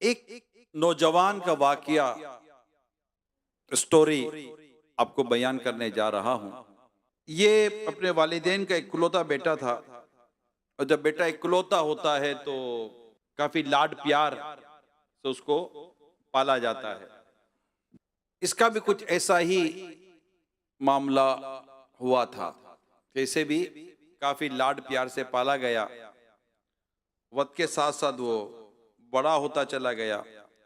एक नौजवान का वाकया स्टोरी आपको बयान करने जा रहा हूं। ये अपने वालिदैन का इकलौता बेटा था, और जब बेटा इकलौता होता है तो काफी लाड प्यार से उसको पाला जाता है। इसका भी कुछ ऐसा ही मामला हुआ था कि इसे भी काफी लाड प्यार से पाला गया। वक्त के साथ साथ वो बड़ा होता चला गया।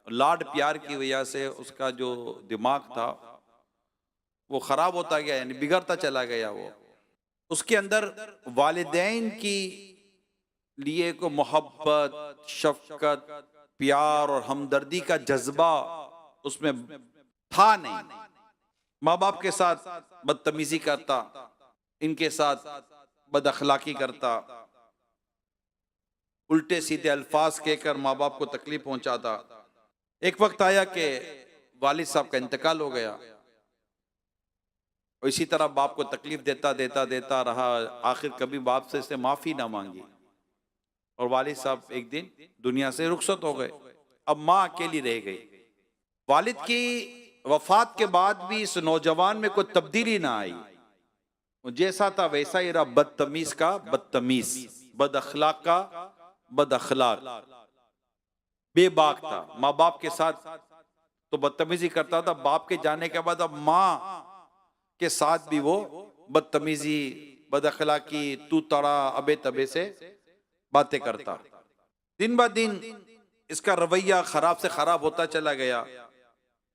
लाड प्यार की वजह से उसका जो दिमाग था वो खराब होता गया, यानी बिगड़ता चला गया। वो उसके अंदर वालिदैन की लिए को मोहब्बत, शफकत, प्यार और हमदर्दी का जज्बा उसमें था नहीं। माँ बाप के साथ बदतमीजी करता, इनके साथ बद अखलाकी करता, उल्टे सीधे अल्फाज कहकर माँ बाप को तकलीफ पहुंचाता। एक वक्त आया कि वालिद साहब का इंतकाल हो गया, और इसी तरह बाप को तकलीफ देता देता देता रहा। आखिर कभी बाप से इसने माफी ना मांगी, और वालिद साहब एक दिन दुनिया से रुखसत हो गए। अब माँ अकेली रह गई। वालिद की वफात के बाद भी इस नौजवान में कोई तब्दीली ना आई। वो जैसा था वैसा ही रहा, बदतमीज का बदतमीज, बद अखलाक का बद अखलाक, बेबाक था। माँ बाप के साथ तो बदतमीजी करता था, बाप के जाने के बाद अब माँ के साथ भी वो बदतमीजी, बद अखलाकी, तू तड़ा, अबे तबे से बातें करता। दिन ब दिन इसका रवैया खराब से खराब होता चला गया।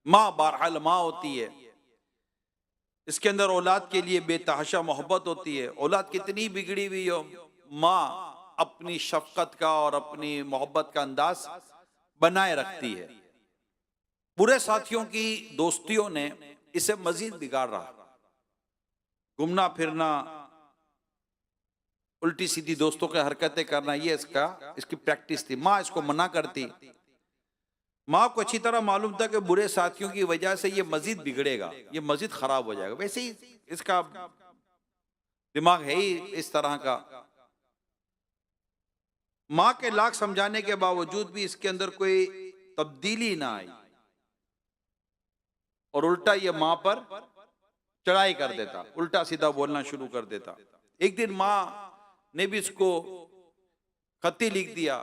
माँ बहरहाल माँ होती है, इसके अंदर औलाद के लिए बेतहाशा मोहब्बत होती है। औलाद कितनी बिगड़ी हुई हो, माँ अपनी शफकत का और अपनी मोहब्बत का अंदाज बनाए रखती है। बुरे साथियों की दोस्तियों ने इसे मजीद बिगाड़ रहा। घूमना फिरना, उल्टी सीधी दोस्तों की हरकतें करना, ये इसकी प्रैक्टिस थी। माँ इसको मना करती। माँ को अच्छी तरह मालूम था कि बुरे साथियों की वजह से ये मजीद बिगड़ेगा, ये मजीद खराब हो जाएगा। वैसे ही इसका दिमाग है ही इस तरह का। माँ के लाख समझाने के बावजूद भी इसके अंदर कोई तब्दीली ना आई, और उल्टा ये माँ पर चढ़ाई कर देता, उल्टा सीधा बोलना शुरू कर देता। एक दिन माँ ने भी इसको खत्ती लिख दिया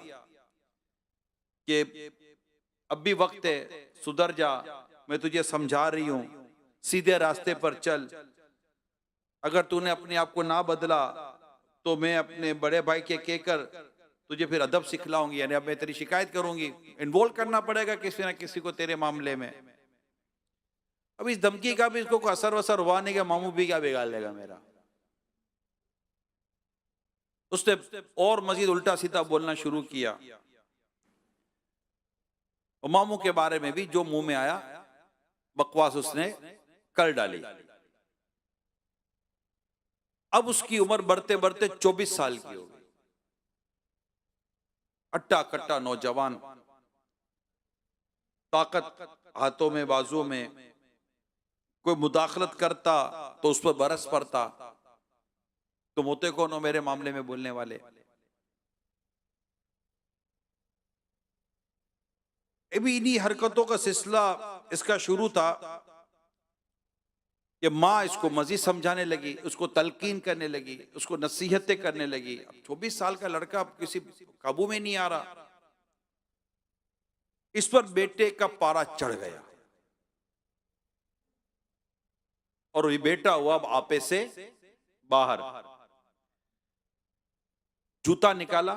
कि अब भी वक्त है, सुधर जा, मैं तुझे समझा रही हूं, सीधे रास्ते पर चल। अगर तूने अपने आप को ना बदला तो मैं अपने बड़े भाई के कहकर तुझे फिर अदब सिखलाऊंगी, यानी अब मैं तेरी शिकायत करूंगी, इन्वॉल्व करना पड़ेगा किसी ना किसी को तेरे मामले में। अब इस धमकी का भी इसको कोई असर वसर हुआ नहीं कि मामू भी क्या बिगाड़ लेगा मेरा। उसने और मजीद उल्टा सीधा बोलना शुरू किया, और मामू के बारे में भी जो मुंह में आया बकवास उसने कर डाली। अब उसकी उम्र बढ़ते बढ़ते 24 साल की हो गई। अट्टा कट्टा नौजवान, ताकत हाथों में बाजुओं में। कोई मुदाखलत करता तो उस पर बरस पड़ता, तुम होते कौन हो मेरे मामले में बोलने वाले। अभी इन्हीं हरकतों का सिलसिला इसका शुरू था कि माँ इसको मजीद समझाने लगी, उसको तलकीन करने लगी, उसको नसीहतें करने लगी। अब 24 साल का लड़का अब किसी काबू में नहीं आ रहा। इस पर बेटे का पारा चढ़ गया, और ये बेटा हुआ अब आपे से बाहर। जूता निकाला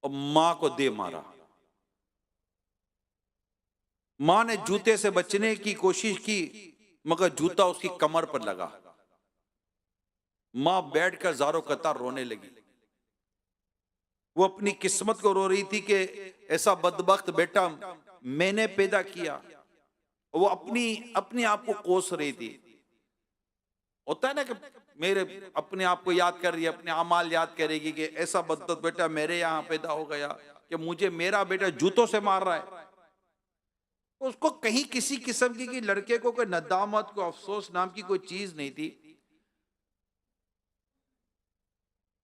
और मां को दे मारा। मां ने जूते से बचने की कोशिश की, मगर जूता उसकी कमर पर लगा। मां बैठकर ज़ारो कतार रोने लगी। वो अपनी किस्मत को रो रही थी कि ऐसा बदबख्त बेटा मैंने पैदा किया। वो अपनी अपने आप को कोस रही थी। होता है ना कि मेरे अपने आप को याद कर रही है, अपने अमाल याद करेगी कि ऐसा बदबख्त बेटा मेरे यहाँ पैदा हो गया कि मुझे मेरा बेटा जूतों से मार रहा है। उसको कहीं किसी किस्म की कि लड़के को कोई नदामत, को अफसोस नाम की कोई चीज नहीं थी।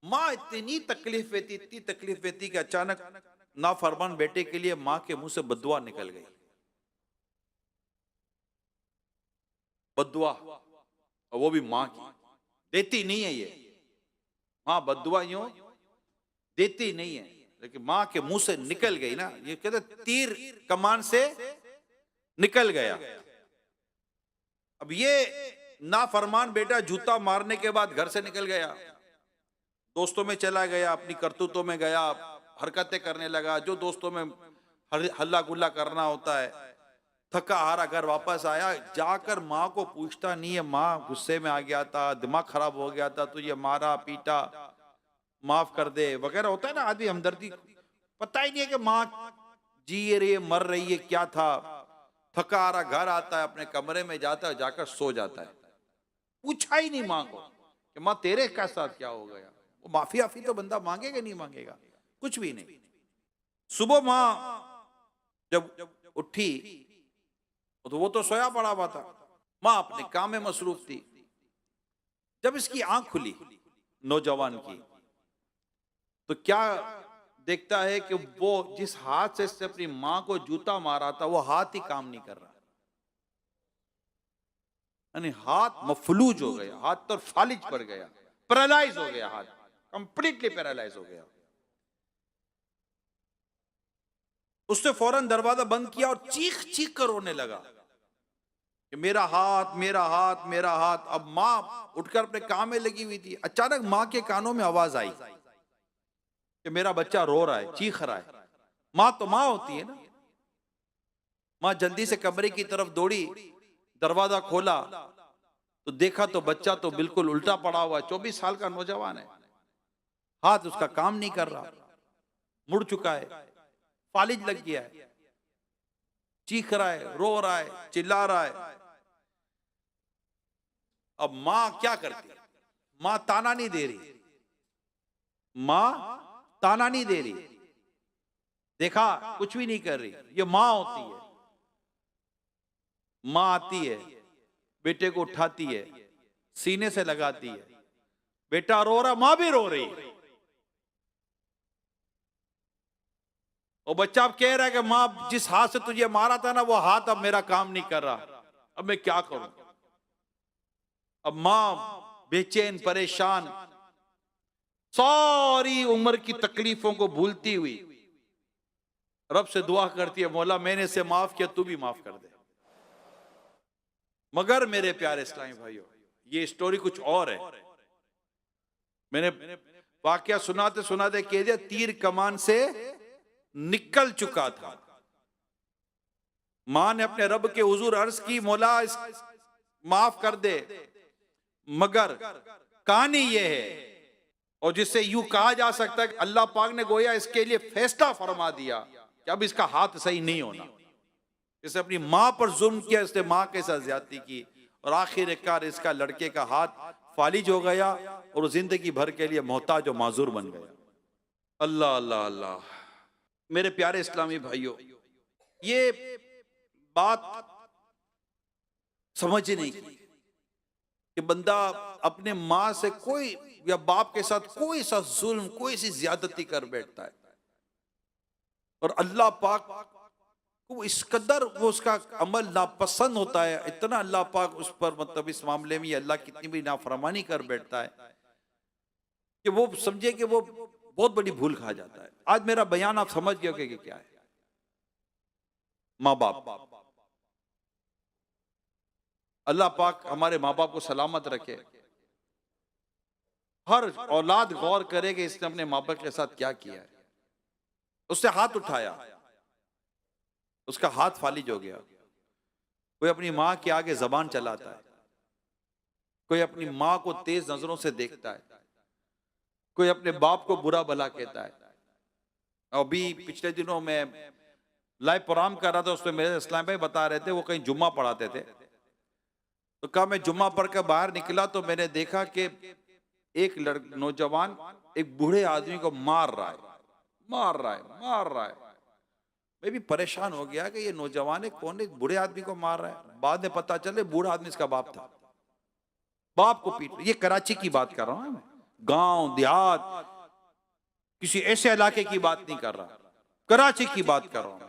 माँ इतनी तकलीफ देती, इतनी तकलीफ देती कि अचानक नाफरमान बेटे के लिए मां के मुंह से बद्दुआ निकल गई। बद्दुआ, और वो भी मां की। देती नहीं है ये मां बद्दुआ, यूं देती नहीं है, लेकिन मां के मुंह से निकल गई ना, ये कहते तीर कमान से निकल गया। अब ये नाफरमान बेटा जूता मारने के बाद घर से निकल गया, दोस्तों में चला गया, अपनी करतूतों में गया, हरकतें करने लगा जो दोस्तों में हल्ला गुल्ला करना होता है। थका हारा घर वापस आया, जाकर माँ को पूछता नहीं है, माँ गुस्से में आ गया था, दिमाग खराब हो गया था, तुझे मारा पीटा, माफ कर दे वगैरह होता है ना आदमी हमदर्दी। पता ही नहीं है कि माँ जी रही है, मर रही है, क्या था। थका हारा घर आता है, अपने कमरे में जाता है, जाकर सो जाता है। पूछा ही नहीं माँ को कि माँ तेरे का साथ क्या हो गया। वो माफी आफी तो बंदा मांगेगा नहीं मांगेगा, कुछ भी नहीं। सुबह माँ जब उठी तो वो तो सोया पड़ा हुआ था, माँ अपने काम में मसरूफ थी। जब इसकी आंख खुली नौजवान की, तो क्या देखता है कि वो जिस हाथ से इसने अपनी माँ को जूता मारा था वो हाथ ही काम नहीं कर रहा, यानी हाथ मफलूज हो गया, हाथ तो फालिज पड़ गया, पैरालाइज हो गया, हाथ कंप्लीटली पैरालाइज हो गया। उसने फौरन दरवाजा बंद किया और चीख चीख कर रोने लगा कि मेरा हाथ मेरा हाथ मेरा हाथ। अब मां उठकर अपने काम में लगी हुई थी, अचानक मां के कानों में आवाज आई कि मेरा बच्चा रो रहा है, चीख रहा है। मां तो मां होती है ना। मां जल्दी से कमरे की तरफ दौड़ी, दरवाजा खोला तो देखा तो बच्चा तो बिल्कुल उल्टा पड़ा हुआ है, 24 साल का नौजवान है, हाथ उसका काम नहीं कर रहा, मुड़ चुका है, फालिज लग गया है, चीख रहा है, रो रहा है, चिल्ला रहा है। अब मां क्या करती, मां ताना नहीं दे रही, मां ताना नहीं दे रही, देखा कुछ भी नहीं कर रही, ये मां होती है। मां आती है, बेटे को उठाती है, सीने से लगाती है, बेटा रो रहा, मां भी रो रही है। और बच्चा अब कह रहा है कि मां जिस हाथ से तुझे मारा था ना वो हाथ अब मेरा काम नहीं कर रहा, अब मैं क्या करूं। अब मां बेचैन परेशान, सारी उम्र की तकलीफों को भूलती हुई रब से दुआ करती है, मौला मैंने इसे माफ किया, तू भी माफ कर दे। मगर मेरे प्यारे इस्लामी भाइयों, ये स्टोरी कुछ और है। मैंने वाकया सुनाते सुनाते कह दिया, तीर कमान से निकल चुका था। मां ने अपने रब के हुजूर अर्ज की, मौला माफ कर दे, मगर कहानी यह है, और जिससे यूं कहा जा सकता है कि अल्लाह पाक ने गोया इसके लिए फैसला फरमा दिया कि अब इसका हाथ सही नहीं होना। इसने अपनी मां पर जुल्म किया, इसने मां के साथ ज्यादती की, और आखिरकार इसका लड़के का हाथ फालिज हो गया और जिंदगी भर के लिए मोहताज और माजूर बन गया। अल्लाह अल्लाह अल्लाह। मेरे प्यारे इस्लामी भाइयों, ये बात समझने की कि बंदा अपने माँ से कोई या बाप के साथ कोई सा जुल्म, कोई सी ज्यादती कर बैठता है, और अल्लाह पाक को इस कदर वो उसका अमल नापसंद होता है, इतना अल्लाह पाक उस पर मतलब इस मामले में अल्लाह कितनी भी नाफरमानी कर बैठता है कि वो समझे कि वो बहुत बड़ी भूल खा जाता है। आज मेरा बयान आप समझ गए कि क्या है। माँ बाप, अल्लाह पाक हमारे माँ बाप को सलामत रखे। हर औलाद गौर करे कि इसने अपने माँ बाप के साथ क्या किया है। उससे हाथ उठाया, उसका हाथ फालिज हो गया। कोई अपनी माँ के आगे जबान चलाता है, कोई अपनी माँ को तेज नजरों से देखता है, कोई अपने बाप को बुरा भला कहता है। अभी पिछले दिनों में लाइव प्रोग्राम कर रहा था, उसमें मेरे इस्लाम भाई बता रहे थे, वो कहीं जुम्मा पढ़ाते थे, तो कहा मैं जुम्मा पढ़ कर बाहर निकला तो मैंने देखा कि एक नौजवान एक बूढ़े आदमी को मार रहा है, मार रहा है, मार रहा है। मैं भी परेशान हो गया कि ये नौजवान है, कौन एक बूढ़े आदमी को मार रहा है। बाद में पता चले बूढ़ा आदमी इसका बाप था, बाप को पीट। ये कराची की बात कर रहा हूं मैं, गांव देहात, किसी ऐसे इलाके की बात नहीं कर रहा। कराची की बात कर रहा हूं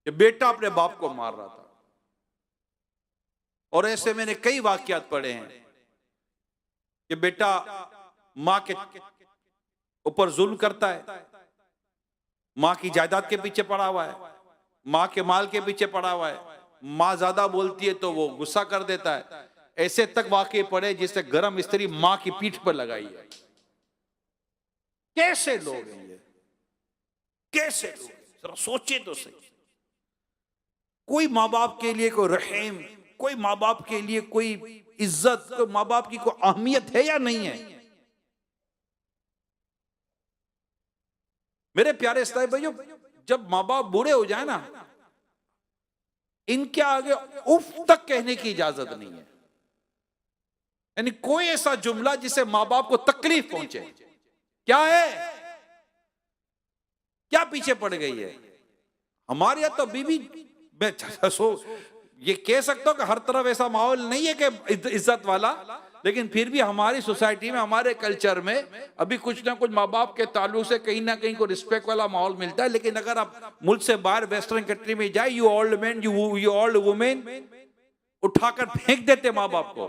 कि बेटा अपने बाप को मार रहा था। और ऐसे मैंने कई वाकयात पढ़े हैं कि बेटा मां के ऊपर जुल्म करता है, मां की जायदाद के पीछे पड़ा हुआ है, मां के माल के पीछे पड़ा हुआ है, मां ज्यादा बोलती है तो वो गुस्सा कर देता है। ऐसे तक वाकये पड़े जिससे गरम स्त्री मां की पीठ पर लगाई है। कैसे लोग हैं ये, कैसे लोग, जरा सोचे तो सही। कोई माँ बाप के लिए कोई रहम, कोई माँ बाप के लिए कोई इज्जत, कोई माँ बाप की कोई अहमियत है या नहीं है? मेरे प्यारे इस्लामी भाइयों, जब माँ बाप बूढ़े हो जाए ना, इनके आगे उफ तक कहने की इजाजत नहीं है। यानी कोई ऐसा जुमला जिससे माँ बाप को तकलीफ पहुंचे। क्या है, क्या पीछे पड़ गई है? हमारे यहाँ तो बीबी, मैं ये कह सकता हूं कि हर तरफ ऐसा माहौल नहीं है कि इज्जत वाला, लेकिन फिर भी हमारी सोसाइटी में, हमारे कल्चर में अभी कुछ ना कुछ माँ बाप के ताल्लुक से कहीं ना कहीं को रिस्पेक्ट वाला माहौल मिलता है। लेकिन अगर आप मुल्क से बाहर वेस्टर्न कंट्री में जाए, you old man, you old women, उठाकर फेंक देते माँ बाप को,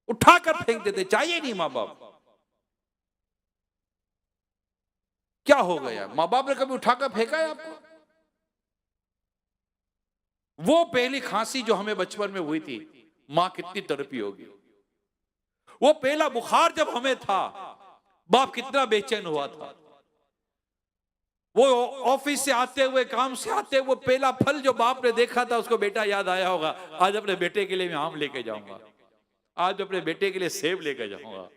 उठाकर फेंक देते, चाहिए नहीं माँ बाप। क्या हो गया? माँ बाप ने कभी उठाकर फेंका है आपको? वो पहली खांसी जो हमें बचपन में हुई थी, मां कितनी तड़पी होगी। वो पहला बुखार जब हमें था, बाप कितना बेचैन हुआ था। वो ऑफिस से आते हुए, काम से आते हुए, पहला फल जो बाप ने देखा था, उसको बेटा याद आया होगा, आज अपने बेटे के लिए मैं आम लेके जाऊंगा, आज अपने बेटे के लिए सेब लेके जाऊंगा।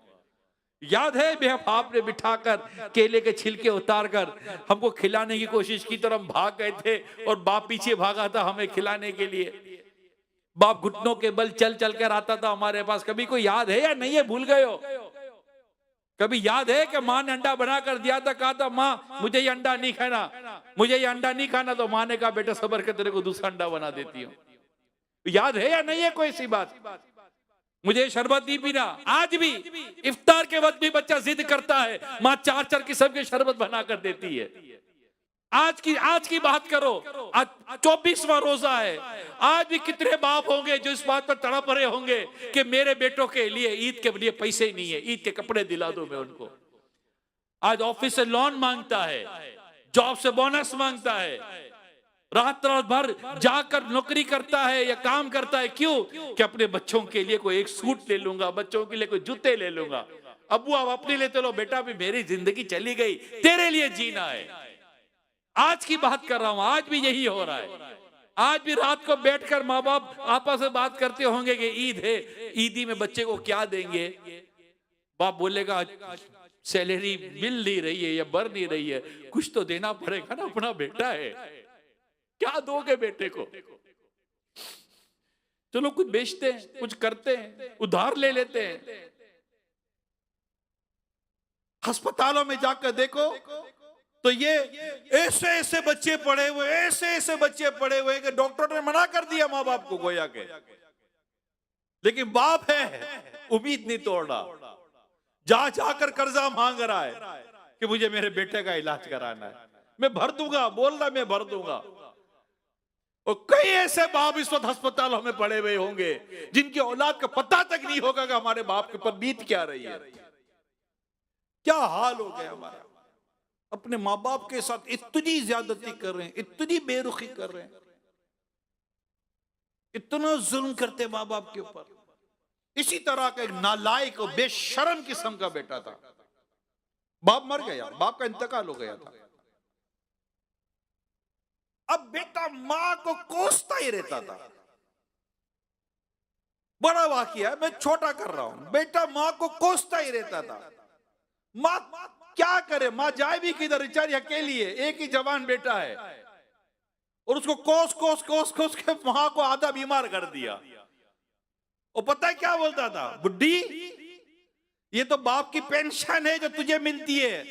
याद है मैं बाप ने बिठाकर केले के छिलके उतारकर हमको खिलाने की कोशिश की, तो हम भाग गए थे और बाप पीछे भागा था हमें खिलाने के लिए। बाप घुटनों के बल चल चल कर आता था हमारे पास। कभी कोई याद है या नहीं है? भूल गए हो? कभी याद है कि माँ ने अंडा बना कर दिया था, कहा था माँ मुझे ये अंडा नहीं खाना, मुझे ये अंडा नहीं खाना, तो माँ ने कहा बेटा सबर कर तेरे को दूसरा अंडा बना देती हूँ। याद है या नहीं है कोई सी बात? मुझे शरबत नहीं पीना। आज भी इफ्तार के वक्त भी बच्चा जिद करता है, माँ 4 किस्म के शरबत बना कर देती है। आज की बात करो, आज 24वां रोजा है। आज भी कितने बाप होंगे जो इस बात पर तड़प रहे होंगे कि मेरे बेटों के लिए ईद के लिए पैसे नहीं है, ईद के कपड़े दिला दो मैं उनको। आज ऑफिस से लोन मांगता है, जॉब से बोनस मांगता है, रात भर जाकर नौकरी करता है या काम करता है। क्यों? कि अपने बच्चों के लिए कोई एक सूट ले लूंगा, बच्चों के लिए कोई जूते ले लूंगा। अब्बू आप अपने लिए तो लो, बेटा भी मेरी जिंदगी चली गई, तेरे लिए जीना है। आज की बात कर रहा हूं, आज भी यही हो रहा है। आज भी रात को बैठकर माँ बाप आपस में बात करते होंगे कि ईद है, ईदी में बच्चे को क्या देंगे। बाप बोलेगा सैलरी मिल नहीं रही है या बढ़ नहीं रही है, कुछ तो देना पड़ेगा ना, अपना बेटा है, क्या दोगे बेटे को? चलो कुछ बेचते हैं, कुछ करते हैं, उधार ले लेते हैं। अस्पतालों में जाकर देखो तो ये ऐसे ऐसे बच्चे पड़े हुए, ऐसे ऐसे बच्चे पड़े हुए कि डॉक्टर ने मना कर दिया माँ बाप को गोया के, लेकिन बाप है उम्मीद नहीं तोड़ रहा, जा जाकर कर्जा मांग रहा है कि मुझे मेरे बेटे का इलाज कराना है, मैं भर दूंगा, बोल रहा मैं भर दूंगा। और कई ऐसे बाप इस वक्त अस्पतालों में पड़े हुए होंगे जिनकी औलाद का पता तक नहीं होगा कि हमारे बाप के ऊपर बीत क्या रही है। क्या हाल हो गया हमारा। अपने माँ बाप के साथ इतनी ज्यादती कर रहे हैं, इतनी बेरुखी कर रहे हैं, इतना जुल्म करते माँ बाप के ऊपर। इसी तरह का एक नालायक और बेशर्म किस्म का बेटा था, बाप मर गया, बाप का इंतकाल हो गया था। अब बेटा मां को कोसता ही रहता था। बड़ा वाकया मैं छोटा कर रहा हूं। बेटा मां को कोसता ही रहता था। मां क्या करे, मां जाए भी किधर, बेचारी अकेली है, एक ही जवान बेटा है, और उसको कोस कोस कोस कोस के मां को आधा बीमार कर दिया। और पता है क्या बोलता था, बुड्ढी ये तो बाप की पेंशन है जो तुझे मिलती है,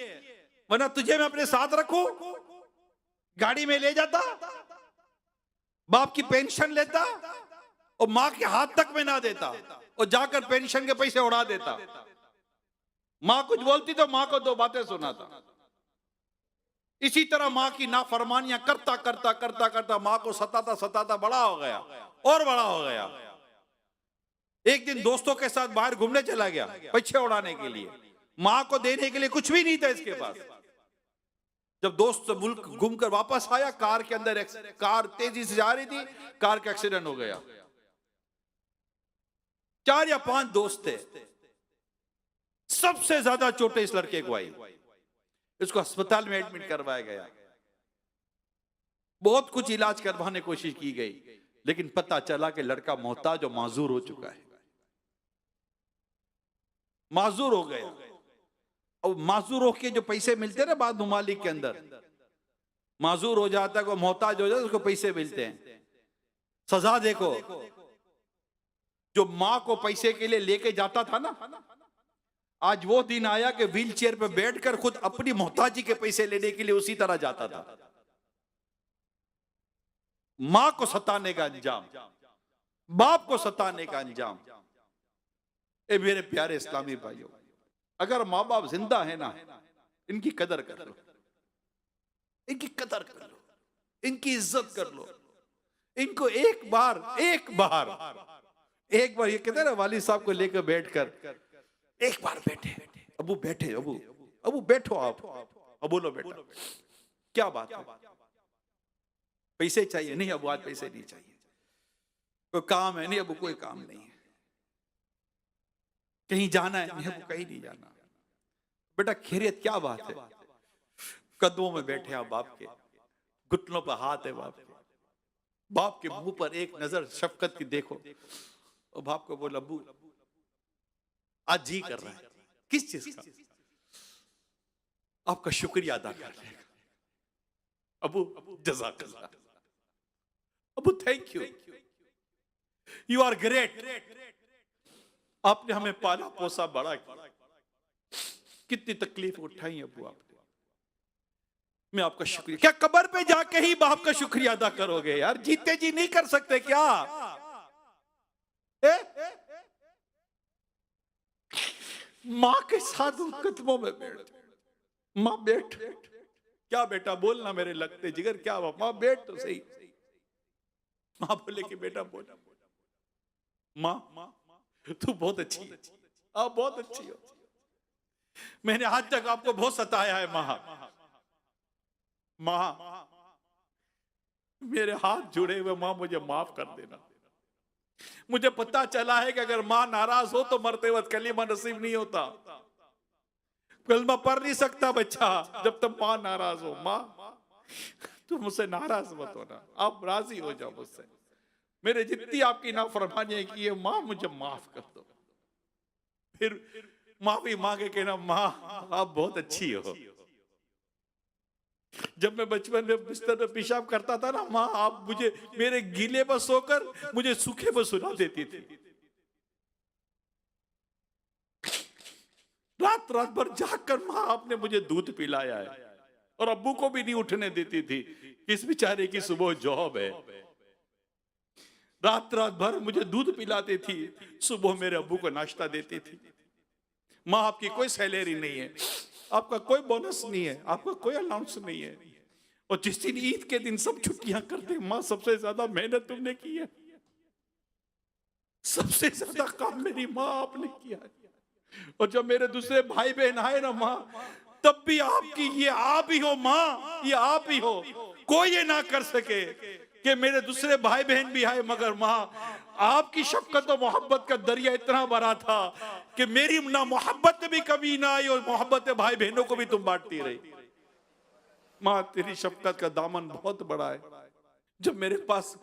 वरना तुझे मैं अपने साथ रखूं, गाड़ी में ले जाता, बाप की पेंशन लेता और मां के हाथ तक में ना देता और जाकर पेंशन के पैसे उड़ा देता। मां कुछ बोलती तो मां को 2 बातें सुनाता। इसी तरह माँ की नाफरमानियां करता करता करता करता माँ को सताता सताता बड़ा हो गया और बड़ा हो गया। एक दिन दोस्तों के साथ बाहर घूमने चला गया पीछे उड़ाने के लिए, माँ को देने के लिए कुछ भी नहीं था इसके पास। जब दोस्त मुल्क घूमकर वापस आया, कार के अंदर कार तेजी से जा रही थी, कार का एक्सीडेंट हो गया। 4 या 5 दोस्त थे, सबसे ज्यादा चोटें इस लड़के को आई। इसको अस्पताल में एडमिट करवाया गया, बहुत कुछ इलाज करवाने की कोशिश की गई, लेकिन पता चला कि लड़का मोहताज और माजूर हो चुका है, माजूर हो गया। और माजूर होके जो पैसे मिलते हैं ना बाद ममालिक के अंदर, माजूर हो जाता है को मोहताज हो जाता है, उसको पैसे मिलते हैं। सजा देखो, जो माँ को पैसे के लिए लेके जाता था ना, आज वो दिन आया कि व्हील चेयर पे बैठकर खुद अपनी मोहताजी के पैसे लेने के लिए उसी तरह जाता था। माँ को सताने का अंजाम, बाप को सताने का अंजाम। ए मेरे प्यारे इस्लामी भाइयों, अगर माँ बाप जिंदा है ना, इनकी कदर कर लो, इनकी कदर कर लो, इनकी इज्जत कर लो। इनको एक बार ये कहते हैं ना, वाली साहब को लेकर बैठकर एक बार बैठे, अबू बैठे, अबू बैठो, आप बोलो बेटा क्या बात है, पैसे चाहिए? नहीं अबू आज पैसे नहीं चाहिए। कोई काम है? नहीं अबू कोई काम नहीं है। कहीं जाना है? नहीं अबू कहीं नहीं जाना। बेटा खैरियत? क्या बात है? कदमों में बैठे आप बाप के, घुटनों पर हाथ है बाप के, बाप के मुंह पर एक नजर शफकत की देखो, और बाप को बोल अबू आज जी कर रहा है, किस चीज का? आपका शुक्रिया अदा कर लेगा। अबू जज़ाकल्लाह, अबू thank you, you are great, आपने हमें पाला पोसा बड़ा किया, कितनी तकलीफ उठाई अबू आपने, मैं आपका शुक्रिया। क्या कब्र पे जाके ही बाप का शुक्रिया अदा करोगे यार? जीते जी नहीं कर सकते क्या? माँ के साथ उन कदमों में बैठ, माँ बैठ, क्या बेटा बोलना मेरे लगते जिगर, क्या हुआ? माँ बैठ तो सही। माँ बोले कि बेटा बोल, माँ तू बहुत अच्छी है, आप बहुत अच्छी हो, मैंने आज तक आपको बहुत सताया है माँ, मेरे हाथ जुड़े हुए माँ मुझे माफ कर देना। मुझे पता चला है कि अगर माँ नाराज हो तो मरते वक्त कलीमा नसीब नहीं होता, कलमा पढ़ नहीं सकता बच्चा जब तक माँ नाराज हो। माँ तुम मुझसे नाराज मत होना, आप राजी हो जाओ मुझसे, मेरे जितनी आपकी नाफरमानियां की है माँ मुझे माफ कर दो। फिर माफी मांगे कहना माँ आप बहुत अच्छी हो। जब मैं बचपन में बिस्तर में पेशाब करता था ना, माँ आप मुझे मेरे गीले पर सोकर मुझे सूखे पर सुला देती थी। रात रात भर जागकर माँ आपने मुझे दूध पिलाया है, और अब्बू को भी नहीं उठने देती थी, इस बेचारे की सुबह जॉब है। रात रात भर मुझे दूध पिलाती थी, सुबह मेरे अब्बू को नाश्ता देती थी। माँ आपकी कोई सैलरी नहीं है, आपका कोई बोनस नहीं है, आपका कोई अलाउंस नहीं है, और जिस दिन ईद के दिन सब छुट्टियां करते, माँ सबसे ज्यादा मेहनत तुमने की है, सबसे ज्यादा काम मेरी माँ आपने किया है। और जब मेरे दूसरे भाई बहन आए ना माँ, तब भी आपकी ये आप ही हो माँ, ये आप ही हो, कोई ये ना कर सके कि मेरे दूसरे भाई बहन भी आए, मगर माँ आपकी शफकत और मोहब्बत का दरिया इतना बड़ा था कि मेरी ना मोहब्बत भी कभी ना आई, और मोहब्बत भाई बहनों को भी तुम बांटती रही। माँ तेरी शफकत का दामन बहुत बड़ा है। जब मेरे पास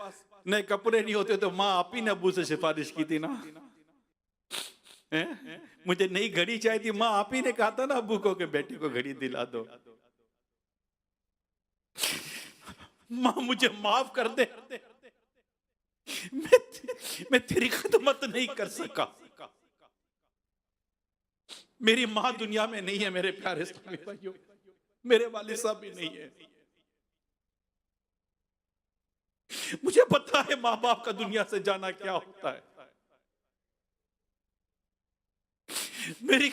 नए कपड़े नहीं होते तो माँ आप ही ने अब्बू से सिफारिश की थी ना, मुझे नई घड़ी चाहिए थी, माँ आप ही ने कहा था ना अब्बू को कि बेटी को घड़ी दिला दो। माँ मुझे माफ कर दे, मैं तेरी खिदमत नहीं कर सका। मेरी माँ दुनिया में नहीं है मेरे प्यारे इस्लामी भाइयों, मेरे वालिद साहब भी नहीं है। मुझे पता है माँ बाप का दुनिया से जाना क्या होता है। मेरी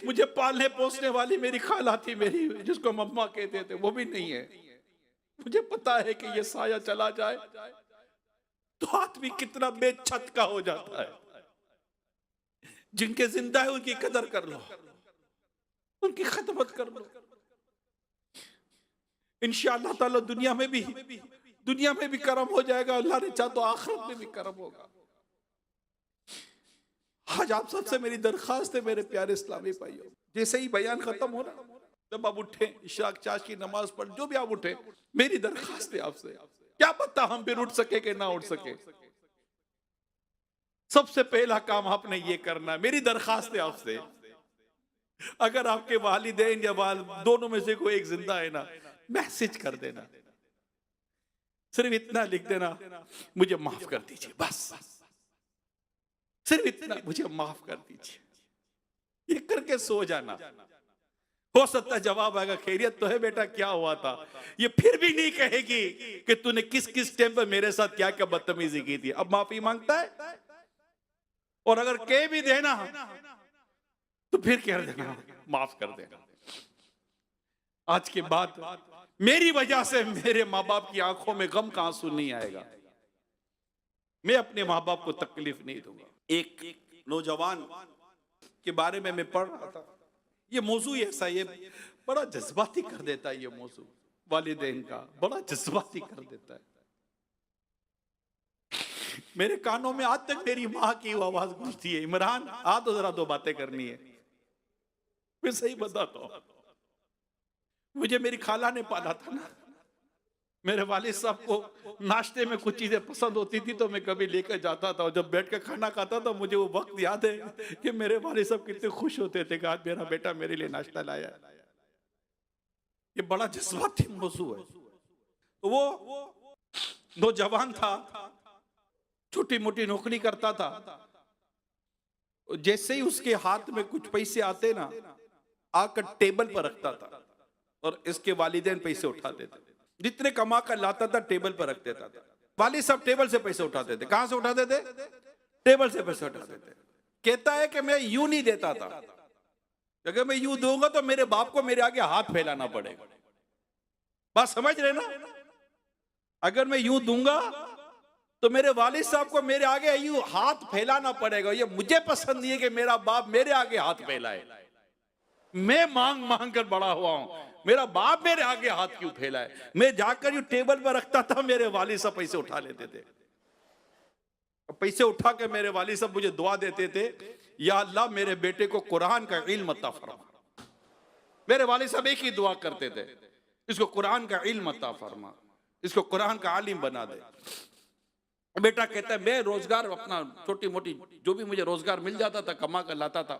मुझे पालने पोसने वाली मेरी खाला थी मेरी, जिसको मम्मा कहते थे, वो भी नहीं है। मुझे पता है कि ये साया चला जाए तो आदमी कितना बेछत का हो जाता है। जिनके जिंदा है उनकी कदर कर लो, उनकी खिदमत कर लो। इंशाअल्लाह ताला दुनिया में भी करम हो जाएगा, अल्लाह ने चाहा तो आखिरत में भी करम होगा। आज आप सबसे मेरी दरखास्त है मेरे प्यारे इस्लामी भाइयों, जैसे ही बयान खत्म हो रहा, जब आप उठे इशराक चाश की नमाज पढ़, जो भी आप उठे, मेरी दरखास्त है आपसे, क्या पता हम फिर उठ सके कि ना उठ सके, सबसे पहला काम आपने ये करना है। मेरी दरखास्त है आपसे, अगर आपके वालिदैन या दोनों में से कोई एक जिंदा है ना, मैसेज कर देना, सिर्फ इतना लिख देना, मुझे माफ कर दीजिए, बस सिर्फ इतना, मुझे माफ कर दीजिए, ये करके सो जाना। हो सकता है जवाब आएगा, खैरियत तो है बेटा, क्या हुआ था। ये फिर भी नहीं कहेगी कि तूने किस किस टाइम पर मेरे साथ क्या क्या बदतमीजी की थी। अब माफी मांगता है, और अगर कह भी देना तो फिर कह देना माफ कर देना। आज के बाद मेरी वजह से मेरे माँ बाप की आंखों में गम का आंसू नहीं आएगा, मैं अपने माँ बाप को तकलीफ नहीं दूंगा। एक नौजवान के बारे में मैं पढ़ रहा था, ये मौजू ऐसा, ये बड़ा जज्बाती कर देता है, ये मौजू वालिदैन का बड़ा जज्बाती कर देता है। मेरे कानों में आज तक मेरी माँ की आवाज गूंजती है, इमरान आ तो जरा दो बातें करनी है। मैं सही बताता हूं, मुझे मेरी खाला ने पाला था ना, मेरे वालिद साहब को नाश्ते में कुछ चीजें पसंद होती थी तो मैं कभी लेकर जाता था, और जब बैठ कर खाना खाता था मुझे वो वक्त याद है कि मेरे वालिद साहब कितने खुश होते थे कि आज मेरा बेटा मेरे लिए नाश्ता लाया। ये बड़ा जज्बाती मौजू है। तो वो नौजवान था, छोटी मोटी नौकरी करता था, जैसे ही उसके हाथ में कुछ पैसे आते ना, आकर टेबल पर रखता था और इसके वालिदैन पैसे उठाते थे, जितने कमा कर लाता था टेबल पर रख देता था। वालिद साहब टेबल से पैसे उठाते थे। कहां से उठाते थे? टेबल से पैसे उठाते थे। कहता है कि मैं यूं नहीं देता था, अगर मैं यूं दूंगा तो मेरे बाप को मेरे आगे हाथ फैलाना पड़ेगा। बात समझ रहे ना? अगर मैं यूं दूंगा तो मेरे वालिद साहब को मेरे आगे यूं हाथ फैलाना पड़ेगा। ये मुझे पसंद नहीं है कि मेरा बाप मेरे आगे हाथ फैलाए। मैं मांग मांग कर बड़ा हुआ हूं, मेरा बाप मेरे आगे हाथ क्यों फैलाए। मैं जाकर यूं टेबल पर रखता था, मेरे वालिद साहब पैसे उठा लेते थे। पैसे उठा के मेरे वालिद साहब मुझे दुआ देते थे, या अल्लाह मेरे बेटे को कुरान का इल्म अता फरमा। मेरे वालिद साहब एक ही दुआ करते थे, इसको कुरान का इल्म अता फरमा, इसको कुरान का आलिम बना दे। बेटा कहता है मैं रोजगार अपना छोटी मोटी जो भी मुझे रोजगार मिल जाता था कमा कर लाता था।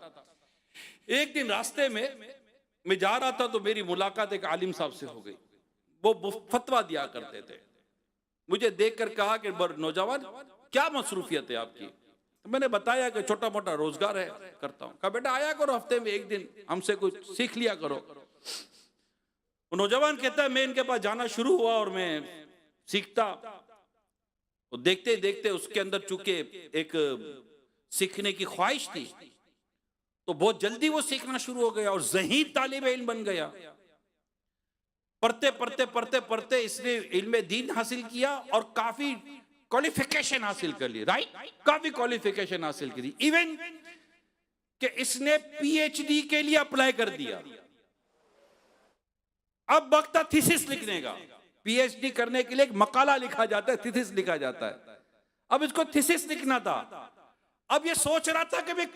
एक दिन रास्ते में मैं जा रहा था तो मेरी मुलाकात एक आलिम साहब से हो गई। वो फतवा दिया करते थे। मुझे देखकर कहा कि नौजवान क्या मसरूफियत है आपकी। तो मैंने बताया कि छोटा मोटा रोजगार है करता हूँ। कहा बेटा आया करो हफ्ते में एक दिन, हमसे कुछ सीख लिया करो। वो नौजवान कहता है मैं इनके पास जाना शुरू हुआ और मैं सीखता, तो देखते देखते उसके अंदर चूंकि एक सीखने की ख्वाहिश थी तो बहुत जल्दी वो सीखना शुरू हो गया और ज़हीद तालिब इल्म बन गया। पढ़ते पढ़ते पढ़ते पढ़ते इसने इल्म दीन हासिल किया और काफी क्वालिफिकेशन हासिल कर ली। राइट, काफी क्वालिफिकेशन हासिल की। इवन कि इसने पीएचडी के लिए अप्लाई कर दिया। अब वक्त था थीसिस लिखने का। पीएचडी करने के लिए एक मकाला लिखा जाता है, थीसिस लिखा जाता है। अब इसको थीसिस लिखना था। अब ये सोच रहा था कि मैं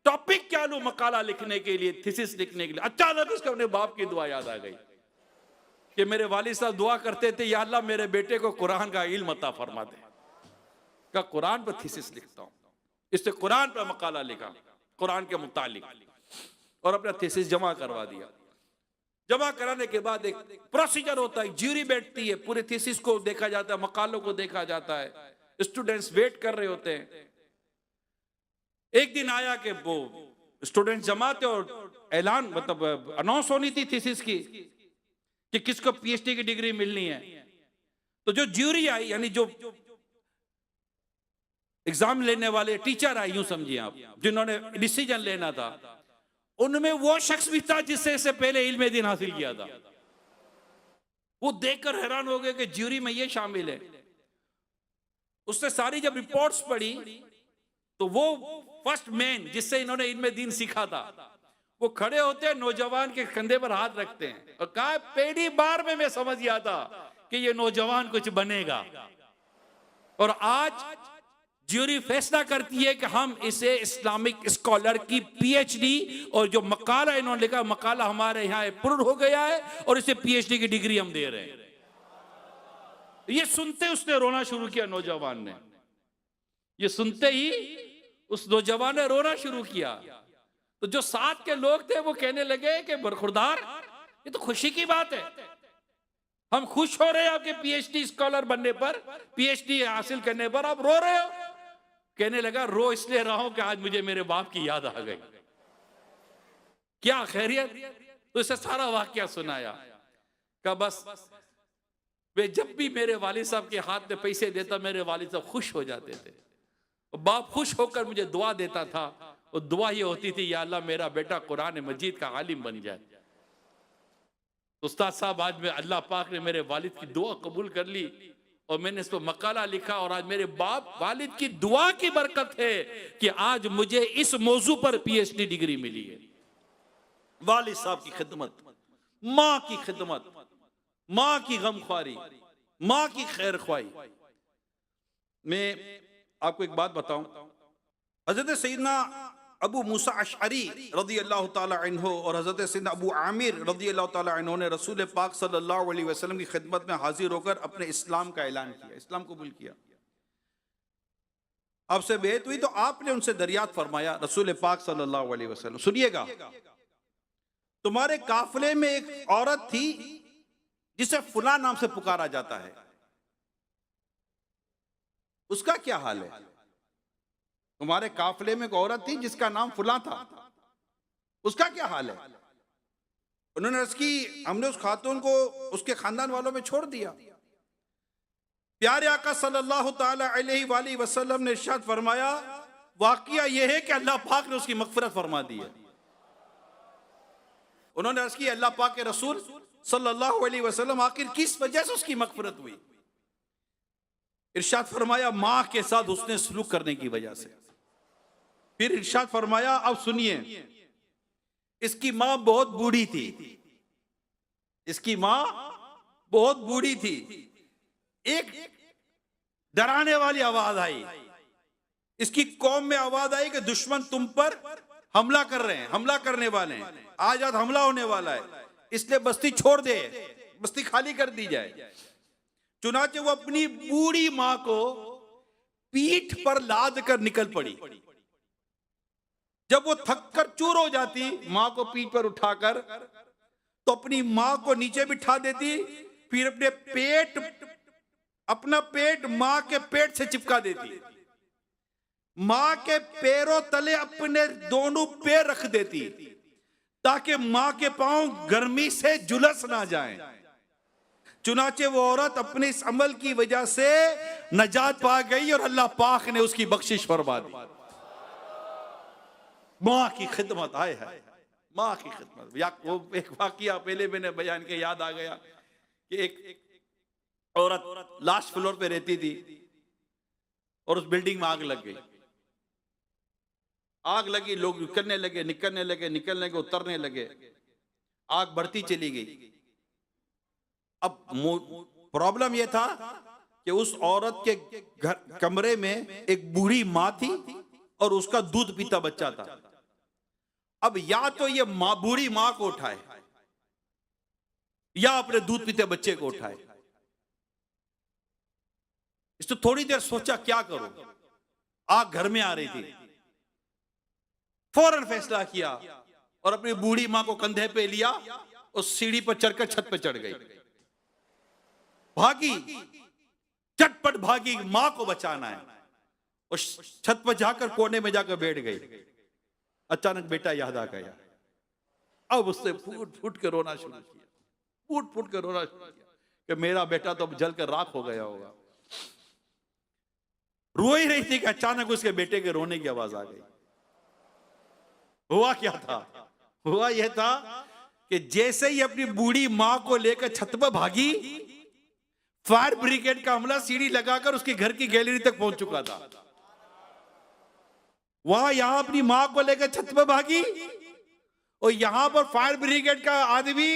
टॉपिक क्या लूं मकाला लिखने के लिए, थीसिस लिखने के लिए। अचानक उसको अपने बाप की दुआ याद आ गई कि मेरे वालिद साहब दुआ करते थे, या अल्लाह मेरे बेटे को कुरान का इल्म अता फरमा दे। का कुरान पर थीसिस लिखता हूं। इससे कुरान पर मकाला लिखा कुरान के मुतालिक और अपना थीसिस जमा करवा दिया। जमा कराने के बाद एक प्रोसीजर होता है, ज्यूरी बैठती है, पूरे थीसिस को देखा जाता है, मकालों को देखा जाता है, स्टूडेंट्स वेट कर रहे होते हैं। एक दिन आया कि वो स्टूडेंट्स जमा थे और ऐलान मतलब अनाउंस होनी थी थीसिस की कि किसको पीएचडी की डिग्री मिलनी है। तो जो ज्यूरी आई, यानी जो एग्जाम लेने वाले टीचर आए, यूं समझिए आप, जिन्होंने डिसीजन लेना था, उनमें वो शख्स भी था जिससे इससे पहले इल्म दीन हासिल किया था। वो देखकर हैरान हो गए कि ज्यूरी में ये शामिल है। उसने सारी जब रिपोर्ट्स पढ़ी तो वो फर्स्ट मैन जिससे इन्होंने इल्म दीन सीखा था, वो खड़े होते हैं, नौजवान के कंधे पर हाथ रखते हैं और कहा, पहली बार में मैं समझ गया था कि ये नौजवान कुछ बनेगा। और आज ज्यूरी फैसला करती है कि हम इसे इस्लामिक स्कॉलर की पीएचडी, और जो मकाला इन्होंने लिखा, मकाला हमारे यहाँ अप्रूव हो गया है और इसे पीएचडी की डिग्री हम दे रहे हैं। ये सुनते उसने रोना शुरू किया, नौजवान ने। ये सुनते ही उस नौजवान ने रोना शुरू किया। तो जो साथ के लोग थे वो कहने लगे कि बरखुरदार, ये तो खुशी की बात है, हम खुश हो रहे हैं आपके पीएचडी स्कॉलर बनने पर, पीएचडी हासिल करने पर, आप रो रहे हो। कहने लगा, रो इसलिए रहा हूं कि आज मुझे मेरे बाप की याद आ गई। क्या खैरियत? तो इसे सारा वाकया सुनाया। का बस वे जब भी मेरे वालिद साहब के हाथ में पैसे देता, मेरे वालिद साहब खुश हो जाते थे। बाप खुश होकर मुझे दुआ देता था, और दुआ ये होती थी, या अल्लाह मेरा बेटा कुरान मजीद का आलिम बन जाए। उस्ताद साहब, आज मैं अल्लाह पाक ने मेरे वालिद की दुआ कबूल कर ली और मैंने इस पर मकाला लिखा, और आज मेरे बाप वालिद की दुआ की बरकत है कि आज मुझे इस मौजू पर पीएचडी डिग्री मिली है। वालिद साहब की खिदमत, माँ की खिदमत, माँ की गमख्वारी, माँ की खैर ख्वाही। मैं आपको एक बात बताऊं, हजरत सैयदना अबू मूसा अशअरी रज़ी अल्लाह ताला अन्हु और हजरत सैयदना अबू आमिर रज़ी अल्लाह ताला अन्हु ने रसूल पाक सल्लल्लाहु अलैहि वसल्लम की खिदमत में हाजिर होकर अपने इस्लाम का ऐलान किया, इस्लाम कबूल किया। आपसे बेहत हुई तो आपने उनसे दरियात फरमाया, रसूल पाक सल्लल्लाहु अलैहि वसल्लम, सुनिएगा, तुम्हारे काफिले में एक औरत थी जिसे फुला नाम से पुकारा जाता है, उसका क्या हाल है? तुम्हारे काफिले में एक औरत थी जिसका नाम फुला था, उसका क्या हाल है? उन्होंने अर्ज की, हमने उस खातून को उसके खानदान वालों में छोड़ दिया। प्यारे आका सल्लल्लाहु ताला अलैहि वसल्लम ने इरशाद फरमाया, वाकया यह है कि अल्लाह पाक ने उसकी मगफिरत फरमा दी है। उन्होंने अर्ज की, अल्लाह पाक के रसूल सल्लल्लाहु अलैहि वसल्लम, आखिर किस वजह से उसकी मगफिरत हुई? इरशाद फरमाया, मां के साथ उसने सलूक करने की वजह से। फिर इरशाद फरमाया, अब सुनिए, इसकी मां बहुत बूढ़ी थी, इसकी मां बहुत बूढ़ी थी। एक डराने वाली आवाज आई, इसकी कौम में आवाज आई कि दुश्मन तुम पर हमला कर रहे हैं, हमला करने वाले हैं, आज आज हमला होने वाला है, इसलिए बस्ती छोड़ दे, बस्ती खाली कर दी जाए। चुनाचे वो अपनी बूढ़ी मां को पीठ पर लाद कर निकल पड़ी। जब वो थक कर चूर हो जाती, मां को पीठ पर उठाकर, तो अपनी मां को नीचे बिठा देती, फिर अपना पेट मां के पेट से चिपका देती, मां के पैरों तले अपने दोनों पैर रख देती ताकि मां के पांव गर्मी से झुलस ना जाएं। चुनाचे वो औरत अपने इस अमल की वजह से नजात पा गई और अल्लाह पाक ने उसकी बख्शिश फरमा दी। मां की खिदमत आए है, मां की खिदमत। वो एक वाकया पहले मैंने बयान के याद आ गया कि एक औरत लास्ट फ्लोर पे रहती थी और उस बिल्डिंग में आग लग गई। आग लगी, लोग निकलने लगे, निकलने लगे, निकलने लगे, उतरने लगे, आग बढ़ती चली गई। अब प्रॉब्लम यह था कि उस औरत के घर कमरे में एक बूढ़ी मां थी और उसका दूध पीता बच्चा था। अब या तो ये बूढ़ी मां को उठाए या अपने दूध पीते बच्चे को उठाए। इसने थोड़ी देर सोचा क्या करूं, आग घर में आ रही थी। फौरन फैसला किया और अपनी बूढ़ी मां को कंधे पे लिया और सीढ़ी पर चढ़कर छत पे चढ़ गई। भागी, चटपट भागी, मां को बचाना है, और छत पर जाकर कोने में जाकर बैठ गई। अचानक बेटा याद आ गया। अब उसने फूट फूट कर रोना शुरू किया, फूट फूट कर रोना शुरू किया कि मेरा बेटा तो अब जलकर राख हो गया होगा। रो ही रही थी कि अचानक उसके बेटे के रोने की आवाज आ गई। हुआ क्या था? हुआ यह था कि जैसे ही अपनी बूढ़ी मां को लेकर छत पर भागी, फायर ब्रिगेड का अमला सीढ़ी लगाकर उसके घर की गैलरी तक पहुंच चुका था। वहां यहां अपनी मां को लेकर छत पर भागी और यहां पर फायर ब्रिगेड का आदमी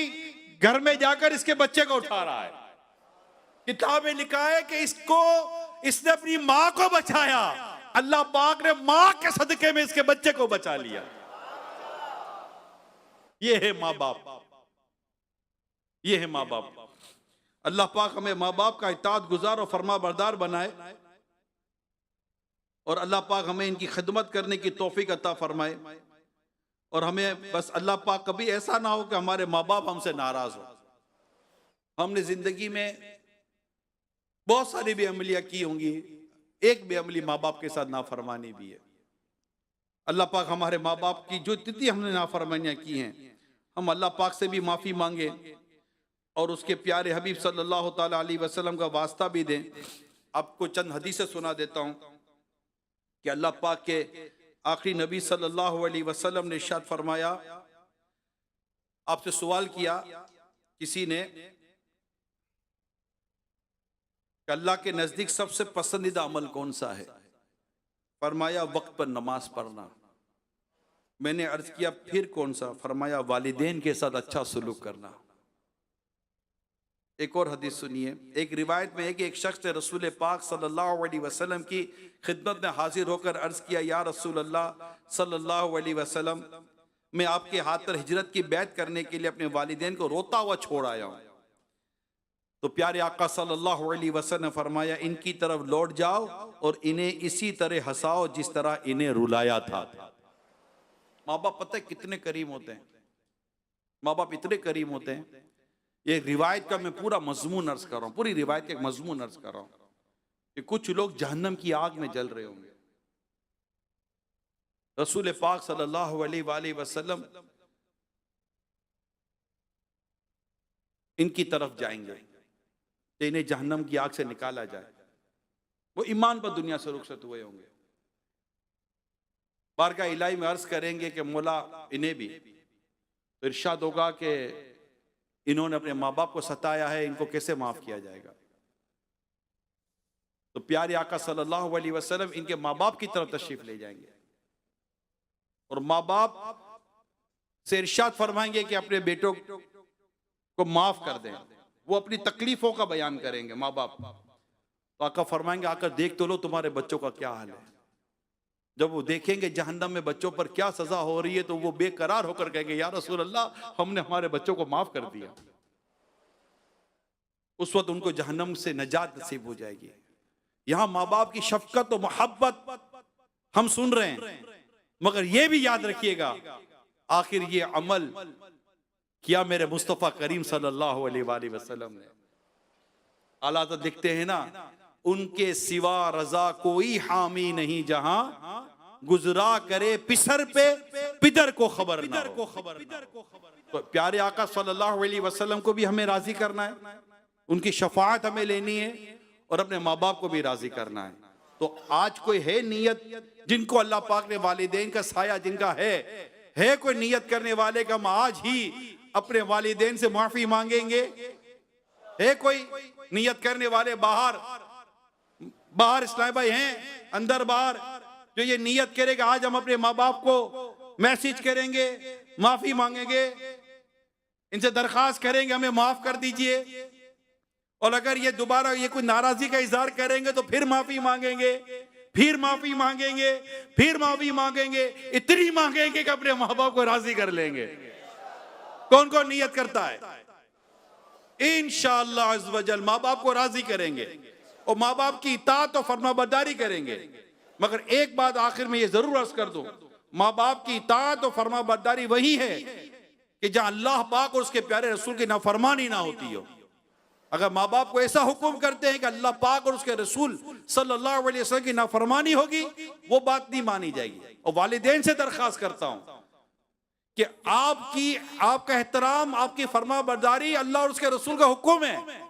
घर में जाकर इसके बच्चे को उठा रहा है। किताब में लिखा है कि इसने अपनी मां को बचाया, अल्लाह पाक ने मां के सदके में इसके बच्चे को बचा लिया। ये है मां बाप, ये है मां बाप। अल्लाह पाक हमें मां बाप का इताअत गुजार और फरमा बरदार बनाए और अल्लाह पाक हमें इनकी खिदमत करने की तौफीक अता फरमाए। और हमें बस अल्लाह पाक कभी ऐसा ना हो कि हमारे माँ बाप हमसे नाराज हो। हमने जिंदगी में बहुत सारी बेअमलियां की होंगी, एक बेअमली माँ बाप के साथ नाफरमानी भी है। अल्लाह पाक हमारे माँ बाप की जो जितनी हमने नाफरमानियां की हैं, हम अल्लाह पाक से भी माफी मांगे और उसके प्यारे हबीब सल्लल्लाहु ताला अलैहि वसल्लम का वास्ता भी दें। आपको चंद हदीसें सुना देता हूं कि अल्लाह पाक के आखिरी नबी सल्लल्लाहु अलैहि वसल्लम ने इरशाद फरमाया, आपसे सवाल किया किसी ने कि अल्लाह के नजदीक सबसे पसंदीदा अमल कौन सा है? फरमाया वक्त पर नमाज पढ़ना। मैंने अर्ज किया फिर कौन सा? फरमाया वालिदैन के साथ अच्छा सलूक करना। एक और हदीस सुनिए। एक रिवायत में है कि एक शख्स ने रसूल पाक सल्लल्लाहु अलैहि वसल्लम की खिदमत में हाजिर होकर अर्ज किया, या रसूल अल्लाह सल्लल्लाहु अलैहि वसल्लम, मैं आपके हाथ पर हिजरत की बैत करने के लिए अपने वालिदैन को रोता हुआ छोड़ आया हूं। तो प्यारे आका सल्लल्लाहु अलैहि वसल्लम ने फरमाया, इनकी तरफ लौट जाओ और इन्हें इसी तरह हंसाओ जिस तरह इन्हें रुलाया था। माँ बाप पता है कितने करीम होते हैं, माँ बाप इतने करीम होते हैं। ये रिवायत का मैं पूरा मजमून अर्ज कर रहा हूं, पूरी रिवायत का एक मजमून अर्ज कर रहा हूं कि कुछ लोग जहन्नम की आग में जल रहे होंगे। रसूल पाक सल्लल्लाहु अलैहि वसल्लम इनकी तरफ जाएंगे कि इन्हें जहन्नम की आग से निकाला जाए। वो ईमान पर दुनिया से रुखसत हुए होंगे। बारगाह इलाही में अर्ज करेंगे कि मौला इन्हें भी। तो इरशाद होगा कि इन्होंने अपने माँ बाप को सताया है, इनको कैसे माफ किया जाएगा? तो प्यारे आका सल्लल्लाहु अलैहि वसल्लम इनके माँ बाप की तरफ तशरीफ ले जाएंगे और माँ बाप से इरशाद फरमाएंगे कि अपने बेटों को माफ कर दें। वो अपनी तकलीफों का बयान करेंगे माँ बाप। तो आका फरमाएंगे, आकर देख तो लो तुम्हारे बच्चों का क्या हाल है। जब वो देखेंगे जहन्नम में बच्चों पर क्या सजा हो रही है तो वो बेकरार होकर कहेंगे, या रसूल अल्लाह, हमने हमारे बच्चों को माफ कर दिया। उस वक्त उनको जहन्नम से नजात नसीब हो जाएगी। यहां माँ बाप की शफकत और मोहब्बत हम सुन रहे हैं, मगर ये भी याद रखिएगा आखिर ये अमल किया मेरे मुस्तफा करीम सल्लल्लाहु अलैहि वसल्लम ने। आला तो दिखते हैं ना, उनके सिवा रजा कोई हामी नहीं, जहां गुजरा करे पिसर पे पिदर को खबर ना हो। तो प्यारे आका सल्लल्लाहु अलैहि वसल्लम को भी हमें राजी करना है, उनकी शफाअत हमें लेनी है और अपने माँ बाप को भी राजी करना है। तो आज कोई है नियत जिनको अल्लाह पाक ने वालिदैन का साया जिनका है कोई नियत करने वाले का हम आज ही अपने वालिदैन से माफी मांगेंगे? है कोई नियत करने वाले? बाहर इस्लाम भाई हैं, अंदर बाहर, जो ये नियत करेगा आज हम अपने माँ बाप को मैसेज करेंगे, माफी मांगेंगे, इनसे दरखास्त करेंगे हमें माफ कर दीजिए, और अगर ये दोबारा ये कोई नाराजगी का इजहार करेंगे तो फिर माफी मांगेंगे, फिर माफी मांगेंगे, फिर माफी मांगेंगे, इतनी मांगेंगे कि अपने माँ बाप को राजी कर लेंगे। कौन कौन नियत करता है? इंशाअल्लाह अज़्ज़ वजल माँ बाप को राजी करेंगे और माँ बाप की इताअत और फरमाबरदारी करेंगे। मगर एक बात आखिर में ये जरूर अर्ज कर दूं, माँ बाप की इताअत और फरमाबरदारी वही है कि जहां अल्लाह पाक और उसके प्यारे रसूल की नाफरमानी ना होती हो। अगर माँ बाप को ऐसा हुक्म करते हैं कि अल्लाह पाक और उसके रसूल सल्लल्लाहु अलैहि वसल्लम की नाफरमानी होगी, वो बात नहीं मानी जाएगी। और वालिदैन से दरखास्त करता हूं कि आपका एहतराम, आपकी फरमाबरदारी अल्लाह और उसके रसूल का हुक्म है।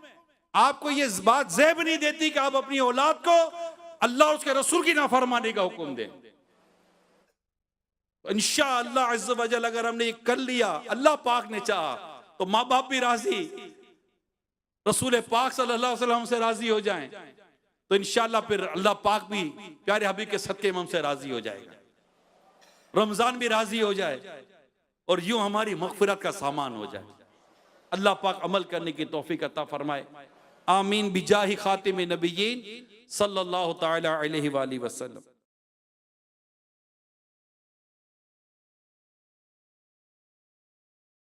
आपको ये बात ज़ेब नहीं देती कि आप अपनी औलाद को अल्लाह और उसके रसूल की नाफरमानी का हुक्म दें। तो इंशाअल्लाह अज़्ज़ व जल अगर हमने ये कर लिया, अल्लाह पाक ने चाहा तो माँ बाप भी राजी, रसूल पाक सल्लल्लाहु अलैहि वसल्लम से राजी हो जाएं, तो इंशाअल्लाह फिर अल्लाह पाक भी प्यारे हबीब के सदके में हमसे राजी हो जाएगा, रमजान भी राजी हो जाए और यूं हमारी मग़फ़िरत का सामान हो जाए। अल्लाह पाक अमल करने की तौफीक अता फरमाए। आमीन बिजाहि खातिम नबिय्यीन सल्लल्लाहु तआला अलैहि वसल्लम।